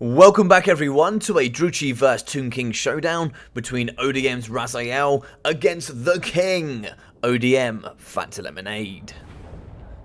Welcome back everyone to a Druchii vs Toon King showdown between ODM's Raizel against the King, ODM FantaLemonade.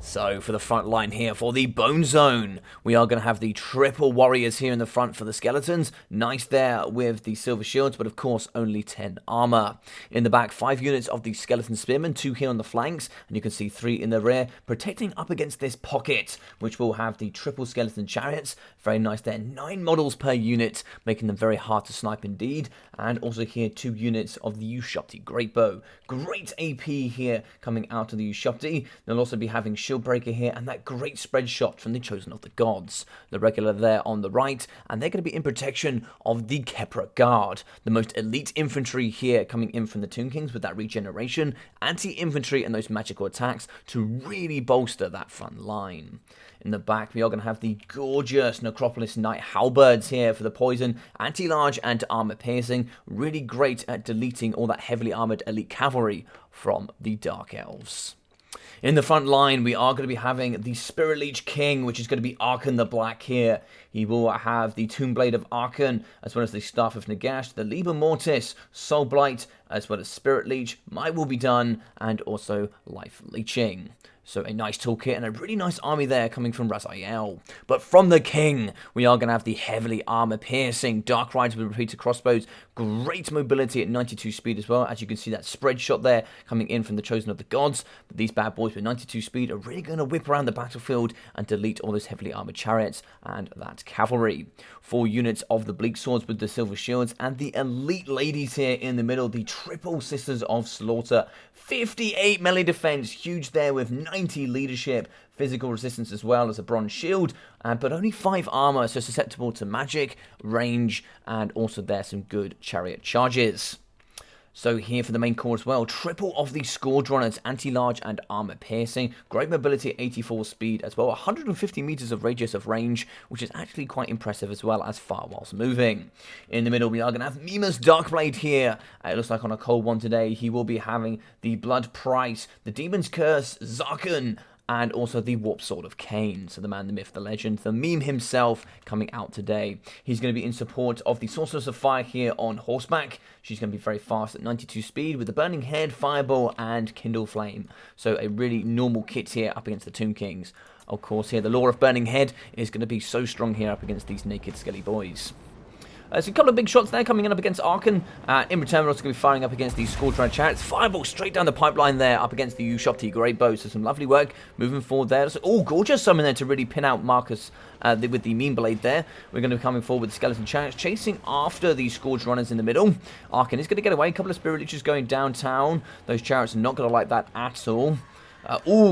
So for the front line here for the Bone Zone, we are going to have the triple warriors here in the front for the skeletons. Nice there with the silver shields, but of course only 10 armor. In the back, 5 units of the skeleton spearmen, 2 here on the flanks, and you can see 3 in the rear, protecting up against this pocket, which will have the triple skeleton chariots. Very nice there, 9 models per unit, making them very hard to snipe indeed. And also here, 2 units of the Ushopti Great Bow. Great AP here coming out of the Ushopti. They'll also be having shield breaker here and that great spread shot from the Chosen of the Gods. The regular there on the right, and they're going to be in protection of the Kepra Guard. The most elite infantry here coming in from the Toon Kings with that regeneration, anti-infantry and those magical attacks to really bolster that front line. In the back, we are going to have the gorgeous Necropolis Knight Halberds here for the poison, anti-large and armor piercing. Really great at deleting all that heavily armored elite cavalry from the Dark Elves. In the front line, we are going to be having the Spirit Leech King, which is going to be Arkan the Black here. He will have the Toonblade of Arkan, as well as the Staff of Nagash, the Liber Mortis, Soul Blight, as well as Spirit Leech, Might Will Be Done, and also Life Leeching. So a nice toolkit and a really nice army there coming from Raizel. But from the King, we are going to have the heavily armor-piercing Dark Riders with repeated crossbows. Great mobility at 92 speed as well. As you can see, that spread shot there coming in from the Chosen of the Gods. But these bad boys with 92 speed are really going to whip around the battlefield and delete all those heavily armored chariots and that cavalry. 4 units of the Bleak Swords with the silver shields and the elite ladies here in the middle, the Triple Sisters of Slaughter. 58 melee defense, huge there with 90 leadership, physical resistance as well as a bronze shield, but only 5 armor, so susceptible to magic, range, and also there's some good chariot charges. So here for the main core as well, triple of the Scourge Runners, anti-large and armor piercing, great mobility at 84 speed as well, 150 meters of radius of range, which is actually quite impressive as well as far whilst moving. In the middle we are going to have Memeus Darkblade here. It looks like on a cold one today he will be having the Blood Price, the Demon's Curse, Zarkon, and also the Warp Sword of Cain. So the man, the myth, the legend, the meme himself coming out today. He's going to be in support of the Sorceress of Fire here on horseback. She's going to be very fast at 92 speed with the Burning Head, Fireball, and Kindle Flame. So a really normal kit here up against the Toon Kings. Of course here, the Law of Burning Head is going to be so strong here up against these naked skelly boys. So a couple of big shots there coming in up against Arkan. In return, we're also going to be firing up against these Scourge Runner chariots. Fireball straight down the pipeline there up against the Ushopti Great Bow. So some lovely work moving forward there. So, gorgeous summon there to really pin out Marcus with the Mean Blade there. We're going to be coming forward with the Skeleton Chariots, chasing after these Scourge Runners in the middle. Arkan is going to get away. A couple of Spirit Leeches going downtown. Those chariots are not going to like that at all.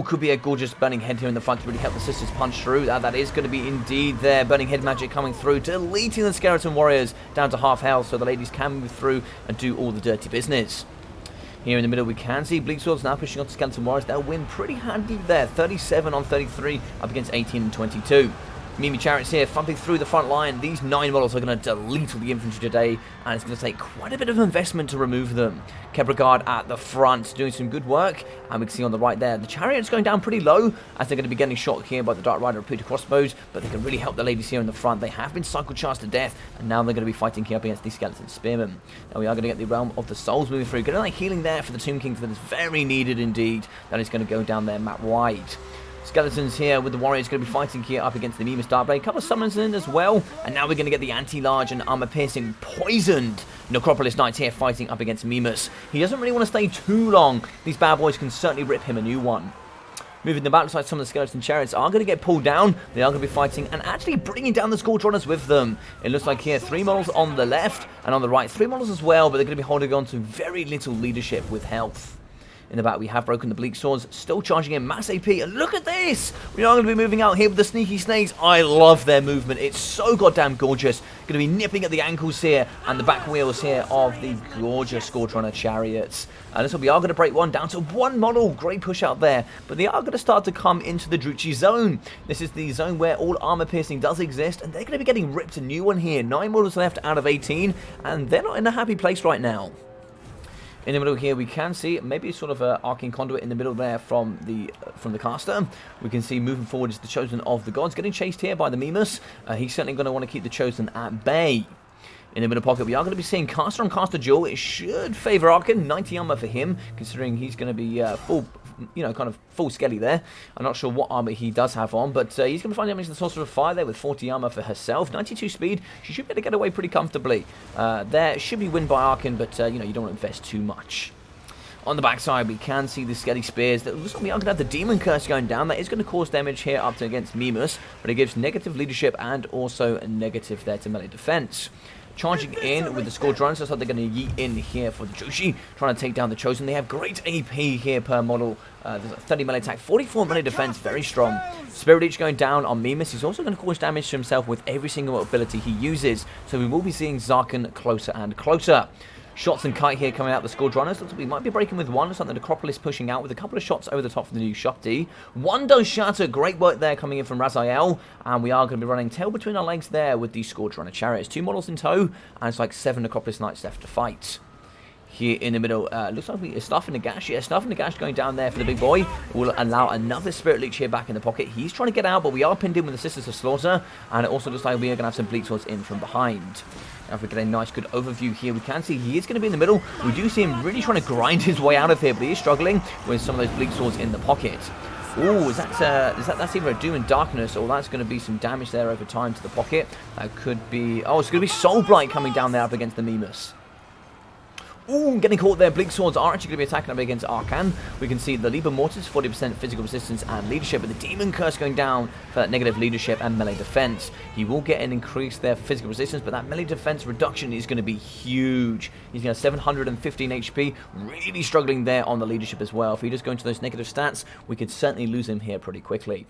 Could be a gorgeous Burning Head here in the front to really help the sisters punch through. That is going to be indeed there. Burning Head magic coming through, deleting the Skeleton Warriors down to half health so the ladies can move through and do all the dirty business. Here in the middle we can see Bleak Swords now pushing on to Skeleton Warriors. They'll win pretty handily there. 37 on 33 up against 18 and 22. Mimi Chariots here, thumping through the front line. These 9 models are going to delete all the infantry today, and it's going to take quite a bit of investment to remove them. Kepra Guard at the front, doing some good work, and we can see on the right there, the Chariots going down pretty low, as they're going to be getting shot here by the Dark Rider repeated crossbows, but they can really help the ladies here in the front. They have been cycle charged to death, and now they're going to be fighting here up against these Skeleton Spearmen. Now we are going to get the Realm of the Souls moving through. Getting like healing there for the Tomb Kings that is very needed indeed. That is going to go down there map wide. Skeletons here with the Warriors going to be fighting here up against the Memeus Darkblade. A couple of summons in as well. And now we're going to get the anti-large and armor-piercing poisoned Necropolis Knights here fighting up against Memeus. He doesn't really want to stay too long. These bad boys can certainly rip him a new one. Moving them back, looks like some of the Skeleton Chariots are going to get pulled down. They are going to be fighting and actually bringing down the Scourge Runners with them. It looks like here 3 models on the left and on the right 3 models as well, but they're going to be holding on to very little leadership with health. In the back, we have broken the Bleak Swords, still charging in mass AP, and look at this! We are going to be moving out here with the Sneaky Snakes. I love their movement. It's so goddamn gorgeous. Going to be nipping at the ankles here, and the back wheels here of the gorgeous Scourge Runner chariots. And this will be, are going to break one down to 1 model. Great push out there, but they are going to start to come into the Druchii zone. This is the zone where all armor piercing does exist, and they're going to be getting ripped a new one here. 9 models left out of 18, and they're not in a happy place right now. In the middle here, we can see maybe sort of an arcane conduit in the middle there from the caster. We can see moving forward is the Chosen of the Gods, getting chased here by the Memeus. He's certainly going to want to keep the Chosen at bay. In the middle pocket, we are going to be seeing caster on caster duel. It should favor Arkan. 90 armor for him, considering he's going to be full, kind of full skelly there. I'm not sure what armor he does have on, but he's going to find damage to the Sorcerer of Fire there with 40 armor for herself. 92 speed. She should be able to get away pretty comfortably. There should be win by Arkan, but you don't want to invest too much. On the backside, we can see the Skelly Spears. That looks like we are going to have the Demon Curse going down. That is going to cause damage here up to against Memeus, but it gives negative leadership and also a negative there to melee defense. Charging in with the Scourge Runners, looks like they're going to yeet in here for the Jushi, trying to take down the Chosen. They have great AP here per model. There's a 30 melee attack, 44 melee defense, very strong. Spirit Leech going down on Memeus. He's also going to cause damage to himself with every single ability he uses, so we will be seeing Zarkan closer and closer. Shots and Kite here coming out the Scourge Runners. Looks like we might be breaking with one. Looks like the Necropolis pushing out with a couple of shots over the top for the new Shopti. One does shatter. Great work there coming in from Raizel. And we are going to be running tail between our legs there with the Scourge Runner Chariots. 2 models in tow. And it's like 7 Necropolis Knights left to fight. Here in the middle, looks like we are Staff and Nagash. Yeah, Staff and Nagash going down there for the big boy. Will allow another Spirit Leech here back in the pocket. He's trying to get out, but we are pinned in with the Sisters of Slaughter. And it also looks like we are going to have some Bleak Swords in from behind. Now if we get a nice good overview here, we can see he is going to be in the middle. We do see him really trying to grind his way out of here, but he is struggling with some of those Bleak Swords in the pocket. Ooh, that's either a Doom and Darkness, or that's going to be some damage there over time to the pocket. That could be... Oh, it's going to be Soul Blight coming down there up against the Memeus. Ooh, getting caught there. Bleak Swords are actually going to be attacking up against Arkan. We can see the Liber Mortis, 40% physical resistance and leadership, but the Demon Curse going down for that negative leadership and melee defense. He will get an increase there for physical resistance, but that melee defense reduction is going to be huge. He's going to have 715 HP, really struggling there on the leadership as well. If he just go into those negative stats, we could certainly lose him here pretty quickly.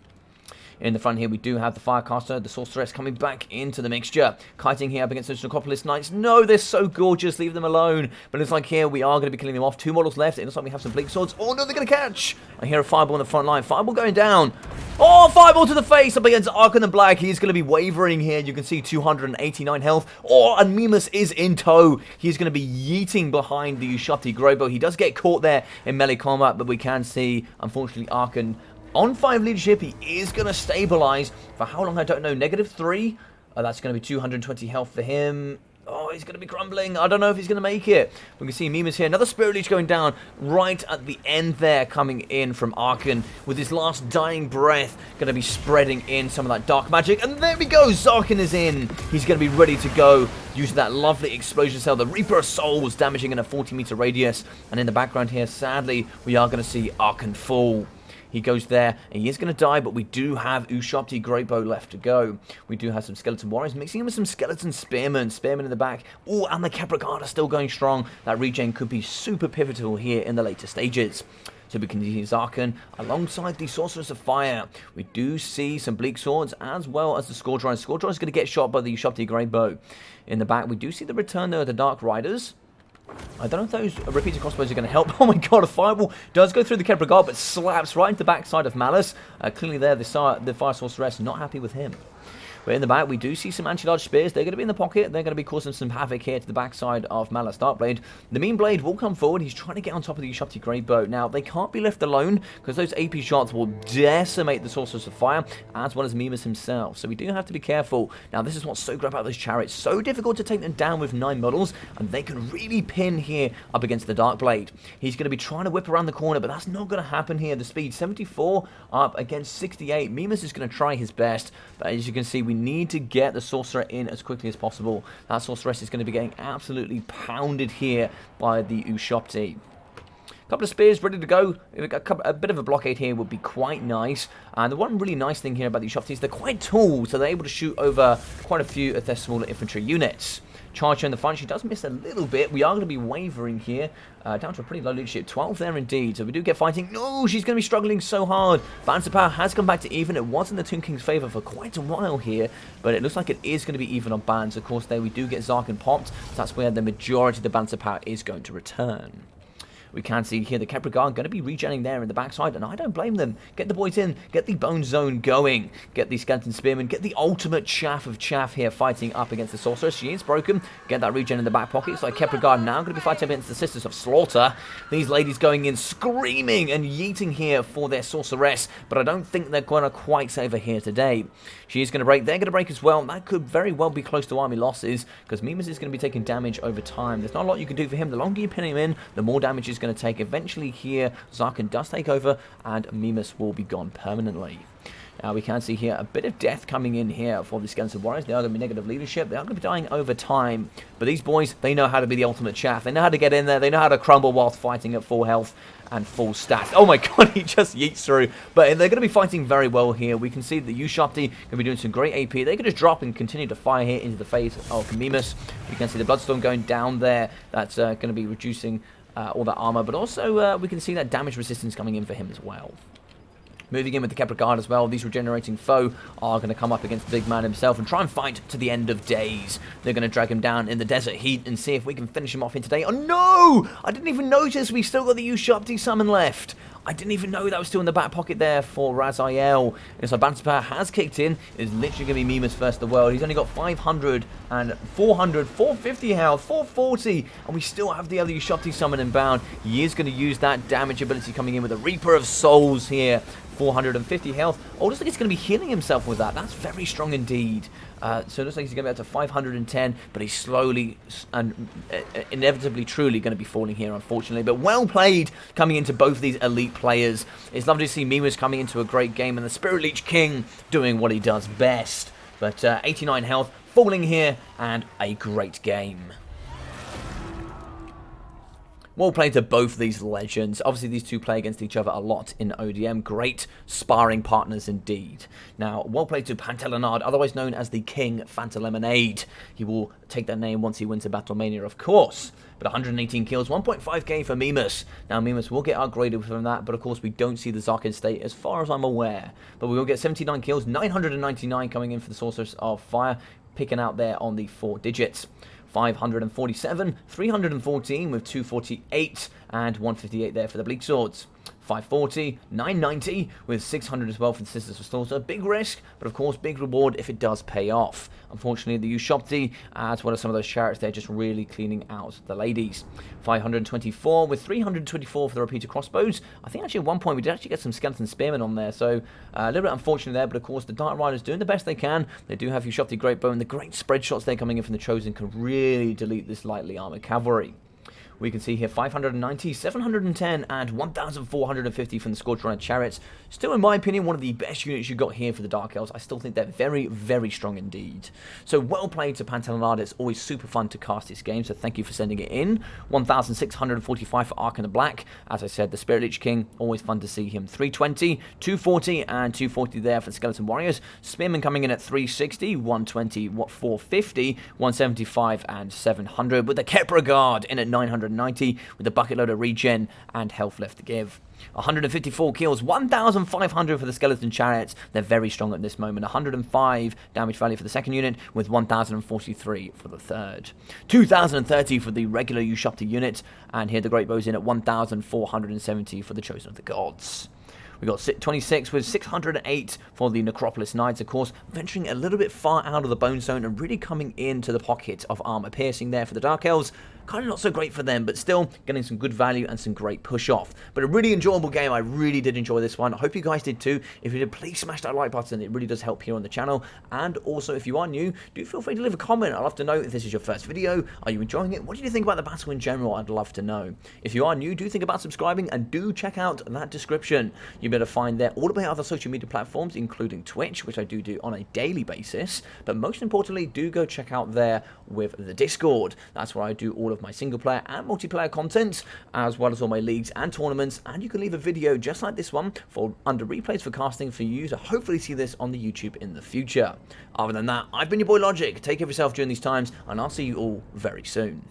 In the front here, we do have the Firecaster, the Sorceress coming back into the mixture. Kiting here up against those Necropolis Knights. No, they're so gorgeous. Leave them alone. But it's like here, we are going to be killing them off. 2 models left. It looks like we have some Bleak Swords. Oh, no, they're going to catch. I hear a Fireball in the front line. Fireball going down. Oh, Fireball to the face up against Arkan the Black. He's going to be wavering here. You can see 289 health. Oh, and Memeus is in tow. He's going to be yeeting behind the Ushapti Growbow. He does get caught there in melee combat, but we can see, unfortunately, Arkan on 5 leadership. He is going to stabilize. For how long, I don't know. -3. That's going to be 220 health for him. Oh, he's going to be crumbling. I don't know if he's going to make it. We can see Memeus here. Another Spirit Leech going down right at the end there, coming in from Arkan with his last dying breath. Going to be spreading in some of that dark magic. And there we go. Zarkan is in. He's going to be ready to go using that lovely explosion cell. The Reaper of Souls damaging in a 40-meter radius. And in the background here, sadly, we are going to see Arkan fall. He goes there, and he is going to die, but we do have Ushapti Greatbow left to go. We do have some Skeleton Warriors, mixing in with some Skeleton Spearmen. Spearmen in the back. Oh, and the Capricorn still going strong. That regen could be super pivotal here in the later stages. So we can see Zarkan alongside the Sorceress of Fire. We do see some Bleak Swords as well as the Scourge Runner. Scourge Runner is going to get shot by the Ushapti Greatbow. In the back, we do see the return there of the Dark Riders. I don't know if those repeated crossbows are going to help. Oh my god, a Fireball does go through the Kepler Guard, but slaps right into the backside of Malice. Clearly there, the Fire Sorceress not happy with him. But in the back, we do see some anti-large spears. They're going to be in the pocket. They're going to be causing some havoc here to the backside of Malice Darkblade. The Mean Blade will come forward. He's trying to get on top of the Ushapti Greatbow. Now, they can't be left alone because those AP shots will decimate the Sorceress of Fire as well as Memeus himself. So we do have to be careful. Now, this is what's so great about those chariots. So difficult to take them down with 9 models, and they can really pin here up against the Darkblade. He's going to be trying to whip around the corner, but that's not going to happen here. The speed, 74 up against 68. Memeus is going to try his best, but as you can see, we need to get the Sorcerer in as quickly as possible. That Sorceress is going to be getting absolutely pounded here by the Ushapti. A couple of spears ready to go. A bit of a blockade here would be quite nice. And the one really nice thing here about the Ushapti is they're quite tall, so they're able to shoot over quite a few of their smaller infantry units. Charger in the front, she does miss a little bit. We are going to be wavering here, down to a pretty low leadership. 12 there indeed, so we do get fighting. No, she's going to be struggling so hard. Balance of power has come back to even. It was in the Toon King's favour for quite a while here, but it looks like it is going to be even on balance. Of course, there we do get Zarkan popped, so that's where the majority of the balance of power is going to return. We can see here the Kepler Guard going to be regenerating there in the backside, and I don't blame them. Get the boys in, get the Bone Zone going, get the Skeleton Spearman, get the ultimate chaff of chaff here fighting up against the Sorceress. She is broken. Get that regen in the back pocket. So Kepler Guard now going to be fighting against the Sisters of Slaughter. These ladies going in screaming and yeeting here for their Sorceress, but I don't think they're going to quite save her here today. She is going to break. They're going to break as well. That could very well be close to army losses, because Memeus is going to be taking damage over time. There's not a lot you can do for him. The longer you pin him in, the more damage he's going to take. Eventually here, Zarkin does take over, and Memeus will be gone permanently. Now we can see here a bit of death coming in here for the Skeleton Warriors. They are going to be negative leadership. They are going to be dying over time. But these boys, they know how to be the ultimate chaff. They know how to get in there. They know how to crumble whilst fighting at full health and full stats. Oh my god, he just yeets through. But they're going to be fighting very well here. We can see the Ushapti going to be doing some great AP. They can just drop and continue to fire here into the face of Memeus. We can see the Bloodstorm going down there. That's going to be reducing all that armor. But also we can see that damage resistance coming in for him as well. Moving in with the Kepler Guard as well, these regenerating foe are going to come up against the big man himself and try and fight to the end of days. They're going to drag him down in the desert heat and see if we can finish him off here today. Oh no! I didn't even notice we still got the Ushapti summon left. I didn't even know that was still in the back pocket there for Raizel. And so Banter Power has kicked in. It's literally going to be Memeus first the world. He's only got 500 and 400, 450 health, 440. And we still have the other Ushapti summon inbound. He is going to use that damage ability coming in with a Reaper of Souls here. 450 health. Oh, looks like he's going to be healing himself with that. That's very strong indeed. So it looks like he's going to be up to 510, but he's slowly and inevitably truly going to be falling here, unfortunately. But well played coming into both of these elite players. It's lovely to see Memeus coming into a great game and the Spirit Leech King doing what he does best. But 89 health, falling here, and a great game. Well played to both these legends. Obviously, these two play against each other a lot in ODM. Great sparring partners indeed. Now, well played to FantaLemonade, otherwise known as the King FantaLemonade. He will take that name once he wins a Battlemania, of course. But 118 kills, 1.5k for Memeus. Now, Memeus will get upgraded from that, but of course, we don't see the Zarkin state as far as I'm aware. But we will get 79 kills, 999 coming in for the Sorceress of Fire, picking out there on the 4 digits. 547, 314 with 248 and 158 there for the Bleak Swords. 540, 990 with 600 as well for the Sisters of Slaughter. Big risk, but of course big reward if it does pay off. Unfortunately, the Ushapti, as well as some of those chariots, they're just really cleaning out the ladies. 524 with 324 for the repeater crossbows. I think actually at one point we did actually get some Skeleton Spearmen on there, so a little bit unfortunate there, but of course the Dark Riders doing the best they can. They do have Ushapti Great Bow, and the great spread shots they're coming in from the Chosen can really delete this lightly armored cavalry. We can see here 590, 710, and 1,450 from the Scorch Runner Chariots. Still, in my opinion, one of the best units you got here for the Dark Elves. I still think they're very, very strong indeed. So, well played to FantaLemonade. It's always super fun to cast this game, so thank you for sending it in. 1,645 for Ark in the Black. As I said, the Spirit Leech King, always fun to see him. 320, 240, and 240 there for the Skeleton Warriors. Spearman coming in at 360, 120, 450, 175, and 700. With the Kepler Guard in at 990 with a bucket load of regen and health left to give. 154 kills, 1,500 for the Skeleton Chariots. They're very strong at this moment. 105 damage value for the second unit with 1,043 for the third. 2,030 for the regular Ushapti unit. And here the Great Bows in at 1,470 for the Chosen of the Gods. We got 26 with 608 for the Necropolis Knights, of course, venturing a little bit far out of the Bone Zone and really coming into the pocket of armor piercing there for the Dark Elves. Kind of not so great for them, but still getting some good value and some great push off. But a really enjoyable game. I really did enjoy this one. I hope you guys did too. If you did, please smash that like button. It really does help here on the channel. And also, if you are new, do feel free to leave a comment. I'd love to know if this is your first video. Are you enjoying it? What do you think about the battle in general? I'd love to know. If you are new, do think about subscribing and do check out that description. You'll be able to find there all of my other social media platforms, including Twitch, which I do on a daily basis. But most importantly, do go check out there with the Discord. That's where I do all of my single player and multiplayer content, as well as all my leagues and tournaments. And you can leave a video just like this one for under replays for casting for you to hopefully see this on the YouTube in the future. Other than that, I've been your boy Logic. Take care of yourself during these times, and I'll see you all very soon.